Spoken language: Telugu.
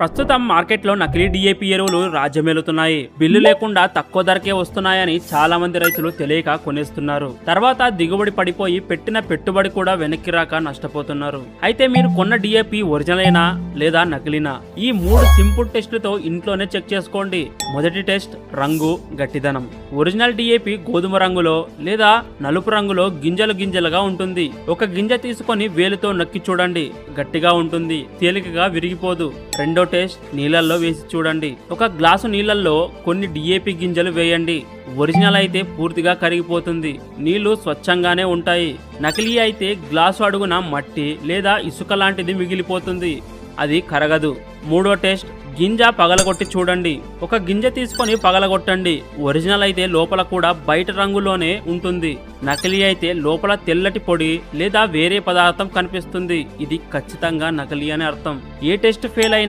ప్రస్తుతం మార్కెట్లో నకిలీ డిఏపి ఎరువులు రాజ్యమేలుతున్నాయి. బిల్లు లేకుండా తక్కువ ధరకే వస్తున్నాయని చాలా మంది రైతులు తెలియక కొనేస్తున్నారు. తర్వాత దిగుబడి పడిపోయి పెట్టిన పెట్టుబడి కూడా వెనక్కి రాక నష్టపోతున్నారు. అయితే మీరు కొన్న డిఏపి ఒరిజినలేనా లేదా నకిలీనా? ఈ 3 సింపుల్ టెస్టులతో ఇంట్లోనే చెక్ చేసుకోండి. మొదటి టెస్ట్ రంగు, గట్టిదనం. ఒరిజినల్ డిఏపి గోధుమ రంగులో లేదా నలుపు రంగులో గింజలు గింజలుగా ఉంటుంది. ఒక గింజ తీసుకొని వేలుతో నొక్కి చూడండి, గట్టిగా ఉంటుంది, తేలికగా విరిగిపోదు. రెండో టెస్ట్ నీళ్ళల్లో వేసి చూడండి. ఒక గ్లాసు నీళ్ళల్లో కొన్ని డిఏపి గింజలు వేయండి. ఒరిజినల్ అయితే పూర్తిగా కరిగిపోతుంది, నీళ్లు స్వచ్ఛంగానే ఉంటాయి. నకిలీ అయితే గ్లాసు అడుగున మట్టి లేదా ఇసుక లాంటిది మిగిలిపోతుంది, అది కరగదు. మూడో టెస్ట్ గింజ పగలగొట్టి చూడండి. ఒక గింజ తీసుకొని పగలగొట్టండి. ఒరిజినల్ అయితే లోపల కూడా బయట రంగులోనే ఉంటుంది. నకిలీ అయితే లోపల తెల్లటి పొడి లేదా వేరే పదార్థం కనిపిస్తుంది. ఇది ఖచ్చితంగా నకిలీ అని అర్థం. ఏ టెస్ట్ ఫెయిల్ అయినా